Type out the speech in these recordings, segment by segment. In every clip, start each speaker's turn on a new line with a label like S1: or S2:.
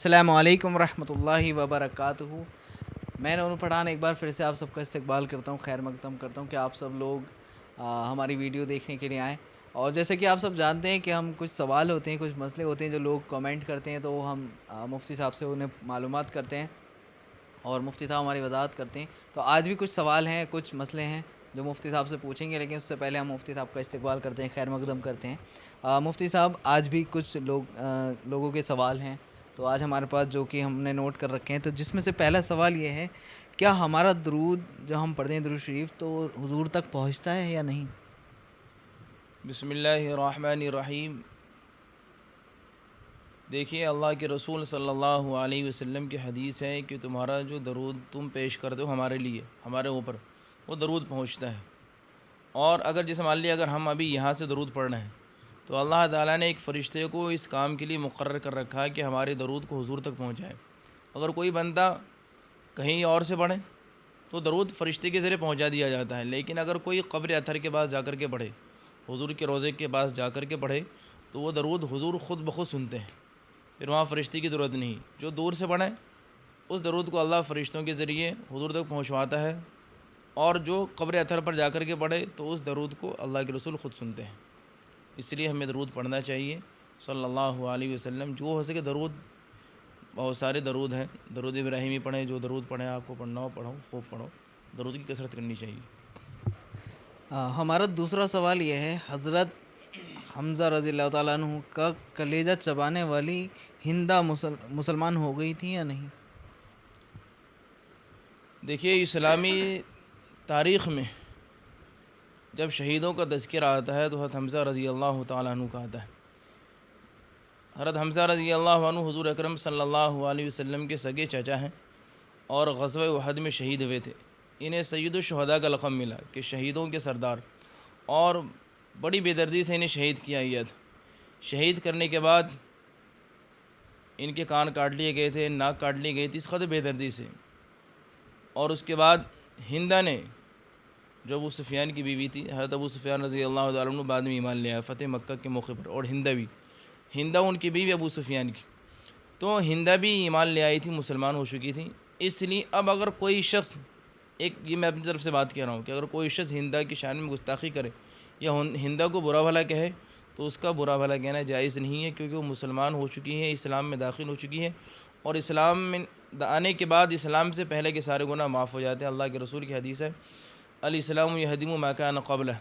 S1: السلام علیکم ورحمۃ اللہ وبرکاتہ۔ میں نور پٹھان ایک بار پھر سے آپ سب کا استقبال کرتا ہوں، خیر مقدم کرتا ہوں کہ آپ سب لوگ ہماری ویڈیو دیکھنے کے لیے آئیں۔ اور جیسے کہ آپ سب جانتے ہیں کہ ہم کچھ سوال ہوتے ہیں، کچھ مسئلے ہوتے ہیں جو لوگ کامنٹ کرتے ہیں، تو ہم مفتی صاحب سے انہیں معلومات کرتے ہیں اور مفتی صاحب ہماری وضاحت کرتے ہیں۔ تو آج بھی کچھ سوال ہیں، کچھ مسئلے ہیں جو مفتی صاحب سے پوچھیں گے، لیکن اس سے پہلے ہم مفتی صاحب کا استقبال کرتے ہیں، خیر مقدم کرتے ہیں۔ مفتی صاحب، آج بھی کچھ لوگوں کے سوال ہیں تو آج ہمارے پاس جو کہ ہم نے نوٹ کر رکھے ہیں، تو جس میں سے پہلا سوال یہ ہے، کیا ہمارا درود جو ہم پڑھتے ہیں درود شریف تو حضور تک پہنچتا ہے یا نہیں؟
S2: بسم اللہ الرحمن الرحیم۔ دیکھیے، اللہ کے رسول صلی اللہ علیہ وسلم کی حدیث ہے کہ تمہارا جو درود تم پیش کرتے ہو ہمارے لیے، ہمارے اوپر، وہ درود پہنچتا ہے۔ اور اگر جیسے مان لیے اگر ہم ابھی یہاں سے درود پڑھ رہے ہیں تو اللہ تعالیٰ نے ایک فرشتے کو اس کام کے لیے مقرر کر رکھا ہے کہ ہمارے درود کو حضور تک پہنچائے۔ اگر کوئی بندہ کہیں اور سے پڑھے تو درود فرشتے کے ذریعے پہنچا دیا جاتا ہے، لیکن اگر کوئی قبر اطہر کے پاس جا کر کے پڑھے، حضور کے روضے کے پاس جا کر کے پڑھے، تو وہ درود حضور خود بخود سنتے ہیں، پھر وہاں فرشتے کی ضرورت نہیں۔ جو دور سے پڑھے اس درود کو اللہ فرشتوں کے ذریعے حضور تک پہنچواتا ہے، اور جو قبر اطہر پر جا کر کے پڑھے تو اس درود کو اللہ کے رسول خود سنتے ہیں۔ اس لیے ہمیں درود پڑھنا چاہیے صلی اللہ علیہ وسلم۔ جو ہو سکے درود، بہت سارے درود ہیں، درود ابراہیمی پڑھیں، جو درود پڑھیں آپ کو پڑھنا ہو پڑھو، خوب پڑھو، درود کی کثرت کرنی چاہیے۔
S1: ہمارا دوسرا سوال یہ ہے، حضرت حمزہ رضی اللہ تعالیٰ عنہ کا کلیجہ چبانے والی ہندا مسلمان ہو گئی تھی یا نہیں؟
S2: دیکھیے، اسلامی تاریخ میں جب شہیدوں کا تذکرہ آتا ہے تو حضرت حمزہ رضی اللہ تعالیٰ عنہ کا آتا ہے۔ حضرت حمزہ رضی اللہ عنہ حضور اکرم صلی اللہ علیہ وسلم کے سگے چچا ہیں اور غزوہ احد میں شہید ہوئے تھے۔ انہیں سید الشہداء کا لقب ملا کہ شہیدوں کے سردار، اور بڑی بے دردی سے انہیں شہید کیا گیا تھا۔ شہید کرنے کے بعد ان کے کان کاٹ لیے گئے تھے، ناک کاٹ لی گئی تھی اس قدر بے دردی سے۔ اور اس کے بعد ہندا نے، جو ابو سفیان کی بیوی تھی، حضرت ابو سفیان رضی اللہ تعالیٰ عنہ بعد میں ایمان لے آیا فتح مکہ کے موقع پر، اور ہندا ان کی بیوی ابو سفیان کی، تو ہندا بھی ایمان لے آئی تھی، مسلمان ہو چکی تھی۔ اس لیے اب اگر کوئی شخص، یہ میں اپنی طرف سے بات کہہ رہا ہوں کہ اگر کوئی شخص ہندا کی شان میں گستاخی کرے یا ہندا کو برا بھلا کہے تو اس کا برا بھلا کہنا جائز نہیں ہے، کیونکہ وہ مسلمان ہو چکی ہے، اسلام میں داخل ہو چکی ہے، اور اسلام میں آنے کے بعد اسلام سے پہلے کے سارے گناہ معاف ہو جاتے ہیں۔ اللہ کے رسول کی حدیث ہے، الاسلام یہدم ما کان قبلہ،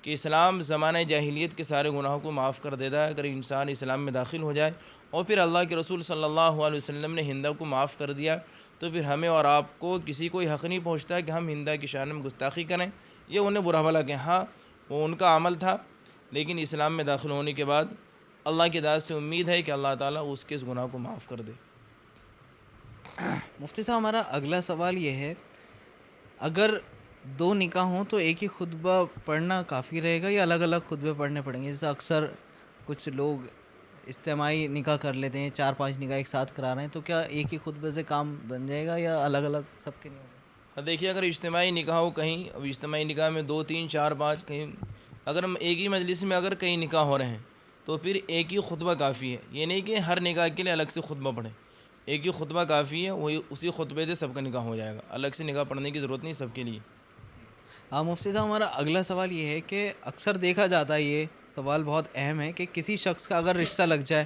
S2: کہ اسلام زمانہ جاہلیت کے سارے گناہوں کو معاف کر دیتا ہے اگر انسان اسلام میں داخل ہو جائے۔ اور پھر اللہ کے رسول صلی اللہ علیہ وسلم نے ہندا کو معاف کر دیا، تو پھر ہمیں اور آپ کو کسی کو حق نہیں پہنچتا کہ ہم ہندا کی شان میں گستاخی کریں یا انہیں برا بھلا کہیں۔ ہاں، وہ ان کا عمل تھا، لیکن اسلام میں داخل ہونے کے بعد اللہ کی ذات سے امید ہے کہ اللہ تعالیٰ اس کے اس گناہ کو معاف کر دے۔
S1: مفتی صاحب، ہمارا اگلا سوال یہ ہے، اگر دو نکاح ہوں تو ایک ہی خطبہ پڑھنا کافی رہے گا یا الگ الگ خطبے پڑھنے پڑیں گے؟ جیسے اکثر کچھ لوگ اجتماعی نکاح کر لیتے ہیں، 4-5 نکاح ایک ساتھ کرا رہے ہیں، تو کیا ایک ہی خطبے سے کام بن جائے گا یا الگ الگ سب کے نہیں ہوگا؟
S2: دیکھیے، اگر اجتماعی نکاح ہو کہیں، اب اجتماعی نکاح میں 2 3 4 5 کہیں، اگر ہم ایک ہی مجلس میں اگر کئی نکاح ہو رہے ہیں تو پھر ایک ہی خطبہ کافی ہے۔ یہ نہیں کہ ہر نکاح کے لیے الگ سے خطبہ پڑھیں، ایک ہی خطبہ کافی ہے، وہی اسی خطبے سے سب کا نکاح ہو جائے گا، الگ سے نکاح پڑھنے کی ضرورت نہیں سب کے لیے۔
S1: مفتی صاحب، ہمارا اگلا سوال یہ ہے کہ اکثر دیکھا جاتا ہے، یہ سوال بہت اہم ہے، کہ کسی شخص کا اگر رشتہ لگ جائے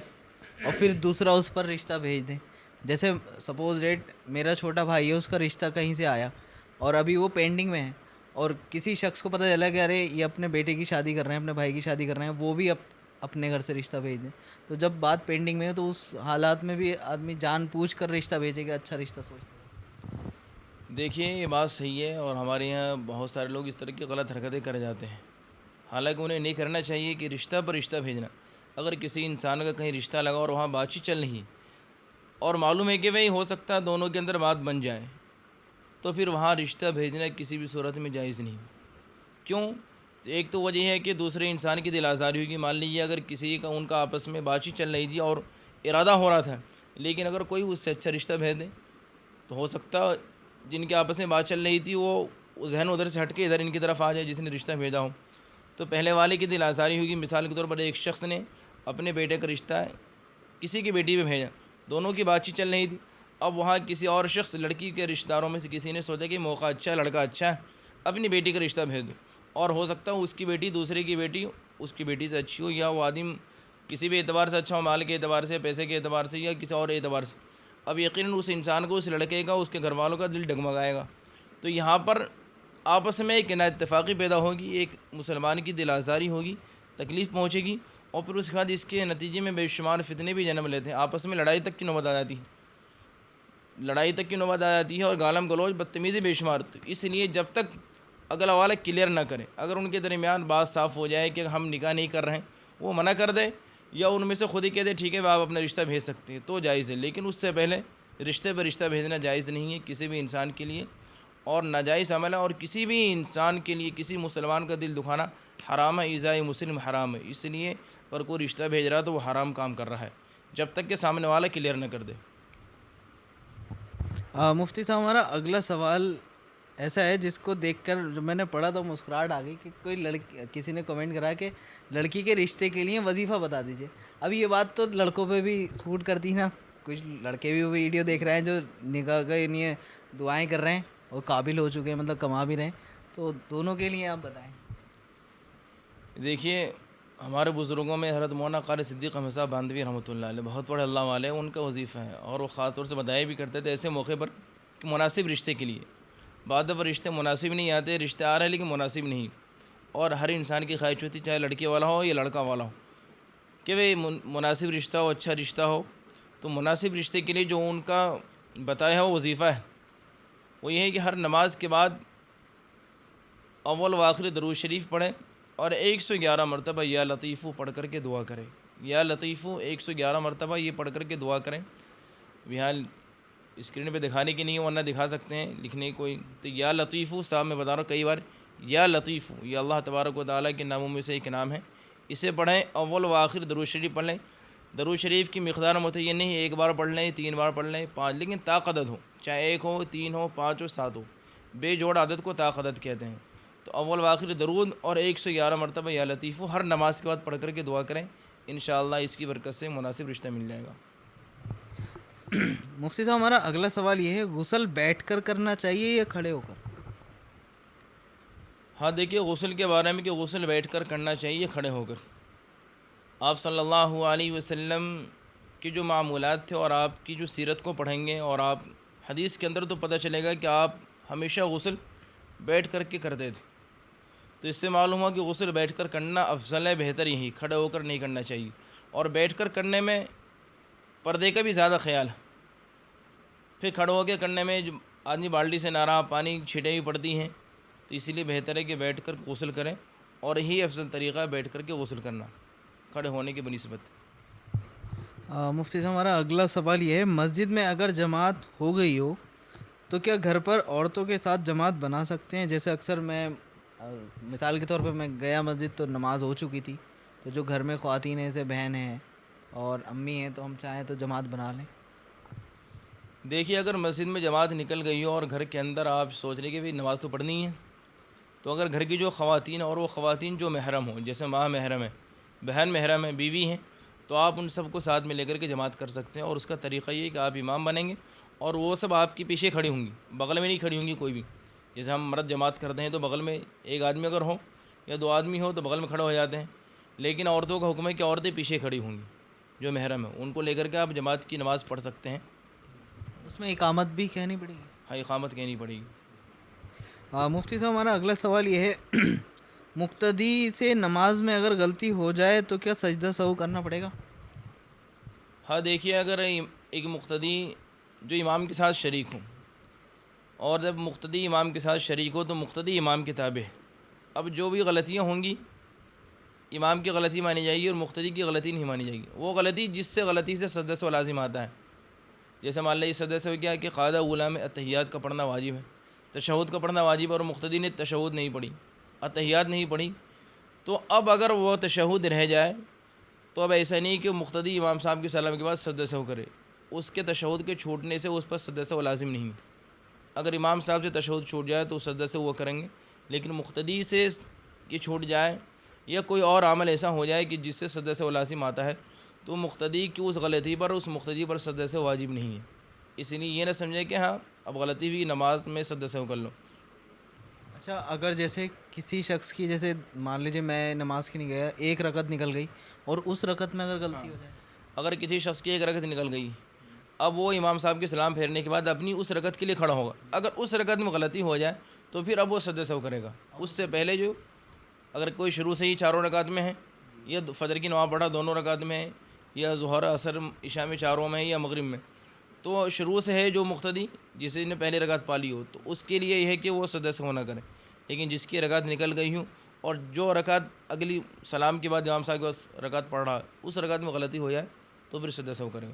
S1: اور پھر دوسرا اس پر رشتہ بھیج دیں، جیسے سپوز ڈیٹ میرا چھوٹا بھائی ہے، اس کا رشتہ کہیں سے آیا اور ابھی وہ پینڈنگ میں ہے، اور کسی شخص کو پتہ چلا کہ ارے یہ اپنے بیٹے کی شادی کر رہے ہیں، اپنے بھائی کی شادی کر رہے ہیں، وہ بھی اپنے گھر سے رشتہ بھیج دیں، تو جب بات پینڈنگ میں ہے تو اس حالات میں بھی آدمی جان پوچھ کر رشتہ بھیجے گا، اچھا رشتہ سوچ۔
S2: دیکھیے، یہ بات صحیح ہے، اور ہمارے یہاں بہت سارے لوگ اس طرح کی غلط حرکتیں کر جاتے ہیں، حالانکہ انہیں نہیں کرنا چاہیے کہ رشتہ پر رشتہ بھیجنا۔ اگر کسی انسان کا کہیں رشتہ لگا اور وہاں بات چیت چل رہی اور معلوم ہے کہ بھائی ہو سکتا ہے دونوں کے اندر بات بن جائے، تو پھر وہاں رشتہ بھیجنا کسی بھی صورت میں جائز نہیں۔ کیوں؟ ایک تو وجہ ہے کہ دوسرے انسان کی دل آزاری ہوگی۔ مان لیجیے اگر کسی کا ان کا آپس میں بات چیت چل رہی تھی اور ارادہ ہو رہا تھا، لیکن اگر کوئی اس سے اچھا رشتہ بھیج دے تو ہو سکتا جن کے آپس میں بات چل رہی تھی وہ ذہن ادھر سے ہٹ کے ادھر ان کی طرف آ جائے جس نے رشتہ بھیجا ہو، تو پہلے والے کی دل آزاری ہوگی۔ مثال کے طور پر ایک شخص نے اپنے بیٹے کا رشتہ کسی کی بیٹی پہ بھیجا، دونوں کی بات چیت چل رہی تھی. اب وہاں کسی اور شخص لڑکی کے رشتہ داروں میں سے کسی نے سوچا کہ موقع اچھا ہے, لڑکا اچھا ہے, اپنی بیٹی کا رشتہ بھیج دو, اور ہو سکتا ہے اس کی بیٹی دوسرے کی بیٹی اس کی بیٹی سے اچھی ہو, یا وہ آدم کسی بھی اعتبار سے اچھا ہو, مال کے اعتبار سے, پیسے کے اعتبار سے, یا کسی اور اعتبار سے. اب یقیناً اس انسان کو اس لڑکے کا اس کے گھر والوں کا دل ڈگمگائے گا. تو یہاں پر آپس میں ایک نا اتفاقی پیدا ہوگی, ایک مسلمان کی دل آزاری ہوگی, تکلیف پہنچے گی, اور پھر اس کے بعد اس کے نتیجے میں بے شمار فتنے بھی جنم لیتے ہیں. آپس میں لڑائی تک کی نوبت آ جاتی ہے, اور گالم گلوچ بدتمیزی بے شمار. تو اس لیے جب تک اگلا والا کلیئر نہ کرے, اگر ان کے درمیان بات صاف ہو جائے کہ ہم نکاح نہیں کر رہے ہیں, وہ منع کر دے, یا ان میں سے خود ہی کہہ دے ٹھیک ہے آپ اپنا رشتہ بھیج سکتے ہیں, تو جائز ہے. لیکن اس سے پہلے رشتے پر رشتہ بھیجنا جائز نہیں ہے کسی بھی انسان کے لیے, اور ناجائز عمل ہے, اور کسی بھی انسان کے لیے کسی مسلمان کا دل دکھانا حرام ہے. ایذاء مسلم حرام ہے. اس لیے اگر کوئی رشتہ بھیج رہا ہے تو وہ حرام کام کر رہا ہے, جب تک کہ سامنے والا کلیئر نہ کر دے.
S1: مفتی صاحب ہمارا اگلا سوال ایسا ہے جس کو دیکھ کر جب میں نے پڑھا تو مسکراہٹ آ گئی کہ کوئی کسی نے کمنٹ کرا کہ لڑکی کے رشتے کے لیے وظیفہ بتا دیجیے. اب یہ بات تو لڑکوں پہ بھی سوٹ کرتی نا, کچھ لڑکے بھی ویڈیو دیکھ رہے ہیں جو نکاح کے لیے دعائیں کر رہے ہیں اور قابل ہو چکے ہیں, مطلب کما بھی رہے ہیں, تو دونوں کے لیے آپ بتائیں.
S2: دیکھیے ہمارے بزرگوں میں حضرت مولانا قاری صدیق احمد صاحب باندھوی رحمۃ اللہ علیہ بہت بڑے اللہ والے, ان کا وظیفہ ہے, اور وہ خاص طور سے بتایا بھی کرتے تھے ایسے موقع پر کہ مناسب رشتے کے لیے. بعد دفعہ رشتے مناسب نہیں آتے, رشتے آ رہے ہیں لیکن مناسب نہیں, اور ہر انسان کی خواہش ہوتی چاہے لڑکے والا ہو یا لڑکا والا ہو کہ وہ مناسب رشتہ ہو, اچھا رشتہ ہو. تو مناسب رشتے کے لیے جو ان کا بتایا ہوا وظیفہ ہے وہ یہ ہے کہ ہر نماز کے بعد اول و آخر درود شریف پڑھیں, اور 111 مرتبہ یا لطیفو پڑھ کر کے دعا کریں. یا لطیفو 111 مرتبہ یہ پڑھ کر کے دعا کریں. بہرحال اسکرین پہ دکھانے کی نہیں ہے, ورنہ دکھا سکتے ہیں لکھنے کوئی. تو یا لطیفو صاحب میں بتا رہا ہوں کئی بار, یا لطیفو یہ اللہ تبارک و تعالیٰ کے ناموں میں سے ایک نام ہے, اسے پڑھیں. اول و آخر درود شریف پڑھ لیں. درود شریف کی مقدار متعین نہیں, ایک بار پڑھ لیں, 3 بار پڑھ لیں, 5, لیکن طاقت ہو, چاہے 1 ہو, 3 ہو, 5 ہو, 7 ہو, بے جوڑ عدد کو طاقت کہتے ہیں. تو اول و آخر درود اور 111 مرتبہ یا لطیفو ہر نماز کے بعد پڑھ کر کے دعا کریں, انشاءاللہ اس کی برکت سے مناسب رشتہ مل جائے گا.
S1: مفتی صاحب ہمارا اگلا سوال یہ ہے, غسل بیٹھ کر کرنا چاہیے یا کھڑے ہو کر؟
S2: ہاں دیکھیے غسل کے بارے میں کہ غسل بیٹھ کر کرنا چاہیے کھڑے ہو کر. آپ صلی اللہ علیہ وسلم کے جو معمولات تھے, اور آپ کی جو سیرت کو پڑھیں گے, اور آپ حدیث کے اندر تو پتہ چلے گا کہ آپ ہمیشہ غسل بیٹھ کر کے کرتے تھے. تو اس سے معلوم ہوا کہ غسل بیٹھ کر کرنا افضل ہے, بہتر یہی, کھڑے ہو کر نہیں کرنا چاہیے. اور بیٹھ کر کرنے میں پردے کا بھی زیادہ خیال ہے. پھر کھڑے ہو کے کرنے میں آدمی بالٹی سے نہ رہا, پانی چھینٹیں بھی پڑتی ہیں, تو اسی لیے بہتر ہے کہ بیٹھ کر غسل کریں, اور یہی افضل طریقہ ہے بیٹھ کر کے غسل کرنا کھڑے ہونے کی بنسبت.
S1: مفتی صاحب ہمارا اگلا سوال یہ ہے, مسجد میں اگر جماعت ہو گئی ہو تو کیا گھر پر عورتوں کے ساتھ جماعت بنا سکتے ہیں؟ جیسے اکثر میں مثال کے طور پہ میں گیا مسجد تو نماز ہو چکی تھی, تو جو گھر میں خواتین ہیں جیسے بہن ہیں اور امی ہیں, تو ہم چاہیں تو جماعت بنا لیں.
S2: دیکھیے اگر مسجد میں جماعت نکل گئی ہو اور گھر کے اندر آپ سوچ رہے کہ بھئی نماز تو پڑھنی ہے, تو اگر گھر کی جو خواتین اور وہ خواتین جو محرم ہوں, جیسے ماں محرم ہے, بہن محرم ہے, بیوی ہیں, تو آپ ان سب کو ساتھ میں لے کر کے جماعت کر سکتے ہیں. اور اس کا طریقہ یہ ہے کہ آپ امام بنیں گے, اور وہ سب آپ کے پیچھے کھڑی ہوں گی, بغل میں نہیں کھڑی ہوں گی کوئی بھی. جیسے ہم مرد جماعت کرتے ہیں تو بغل میں ایک آدمی اگر ہو یا 2 آدمی ہو تو بغل میں کھڑے ہو جاتے ہیں, لیکن عورتوں کا حکم ہے کہ عورتیں پیچھے کھڑی ہوں گی, جو محرم ہے ان کو لے کر کے آپ جماعت کی نماز پڑھ سکتے ہیں.
S1: اس میں اقامت بھی کہنی پڑے گی؟
S2: ہاں اقامت کہنی پڑے گی.
S1: مفتی صاحب ہمارا اگلا سوال یہ ہے, مقتدی سے نماز میں اگر غلطی ہو جائے تو کیا سجدہ سہو کرنا پڑے گا؟
S2: ہاں دیکھیے اگر ایک مقتدی جو امام کے ساتھ شریک ہوں, اور جب مقتدی امام کے ساتھ شریک ہو تو مقتدی امام کے تابع ہے. اب جو بھی غلطیاں ہوں گی امام کی غلطی مانی جائے گی اور مقتدی کی غلطی نہیں مانی جائے گی. وہ غلطی جس سے غلطی سے سجدہ سہو لازم آتا ہے, جیسے مان لیجیے سجدہ سہو کیا ہے کہ قاعدہ اولیٰ میں اتحیات کا پڑھنا واجب ہے, تشہد کا پڑھنا واجب ہے, اور مقتدی نے تشہد نہیں پڑھی, اتحیات نہیں پڑھی, تو اب اگر وہ تشہد رہ جائے تو اب ایسا نہیں کہ مقتدی امام صاحب کے سلام کے بعد سجدہ سہو کرے, اس کے تشہد کے چھوٹنے سے اس پر سجدہ سہو لازم نہیں. اگر امام صاحب سے تشہد چھوٹ جائے تو سجدہ سہو وہ کریں گے, لیکن مقتدی سے یہ چھوٹ جائے یا کوئی اور عمل ایسا ہو جائے کہ جس سے سجدہ سہو لازم آتا ہے, تو مقتدی کی اس غلطی پر اس مقتدی پر سجدہ سہو واجب نہیں ہے. اس لیے یہ نہ سمجھے کہ ہاں اب غلطی ہوئی نماز میں سجدہ سہو کر لو.
S1: اچھا اگر جیسے کسی شخص کی جیسے مان لیجیے میں نماز کی نہیں گیا, ایک رکعت نکل گئی اور اس رکعت میں اگر غلطی ہو جائے,
S2: اگر کسی شخص کی ایک رکعت نکل گئی, اب وہ امام صاحب کے سلام پھیرنے کے بعد اپنی اس رکعت کے لیے کھڑا ہوگا, اگر اس رکعت میں غلطی ہو جائے تو پھر اب وہ سجدہ سہو کرے گا. اس سے پہلے جو اگر کوئی شروع سے ہی چاروں رکعت میں ہے, یا فجر کی نماز پڑھا دونوں رکعت میں ہے, یا ظہر عصر عشاء میں چاروں میں ہے, یا مغرب میں, تو شروع سے ہے جو مقتدی جسے نے پہلی رکعت پا لی ہو تو اس کے لیے یہ ہے کہ وہ سجدہ سہو نہ کرے. لیکن جس کی رکعت نکل گئی ہوں اور جو رکعت اگلی سلام کے بعد امام صاحب کے پاس رکعت پڑھ رہا اس رکعت میں غلطی ہو جائے تو پھر سجدہ سہو کرے گا.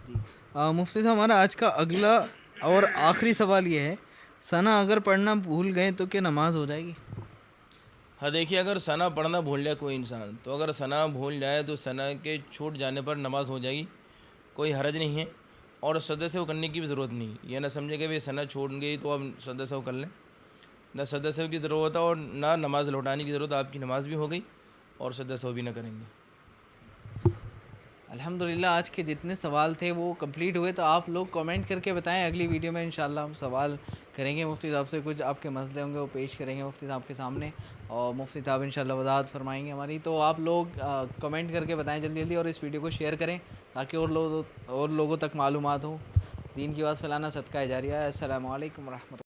S1: جی مفتی صاحب ہمارا آج کا اگلا اور آخری سوال یہ ہے, ثنا اگر پڑھنا بھول گئے تو کیا نماز ہو جائے گی؟
S2: ہاں دیکھیے, اگر ثنا پڑھنا بھول جائے کوئی انسان, تو اگر ثنا بھول جائے تو ثنا کے چھوٹ جانے پر نماز ہو جائے گی, کوئی حرج نہیں ہے, اور سجدہ سہو کرنے کی بھی ضرورت نہیں. یہ نہ سمجھے کہ بھائی ثنا چھوٹ گئی تو اب سجدہ سہو کر لیں, نہ سجدہ سہو کی ضرورت ہے اور نہ نماز لوٹانے کی ضرورت. آپ کی نماز بھی ہو گئی اور سجدہ سہو بھی نہ کریں گے.
S1: الحمدللہ آج کے جتنے سوال تھے وہ کمپلیٹ ہوئے. تو آپ لوگ کمنٹ کر کے بتائیں, اگلی ویڈیو میں انشاءاللہ ہم سوال کریں گے مفتی صاحب سے, کچھ آپ کے مسئلے ہوں گے وہ پیش کریں گے مفتی صاحب کے سامنے, اور مفتی صاحب انشاءاللہ وضاحت فرمائیں گے ہماری. تو آپ لوگ کمنٹ کر کے بتائیں جلدی جلدی, اور اس ویڈیو کو شیئر کریں تاکہ اور لوگوں تک معلومات ہو. دین کی بات پھیلانا صدقہ جاریہ ہے. السلام علیکم ورحمۃ اللہ.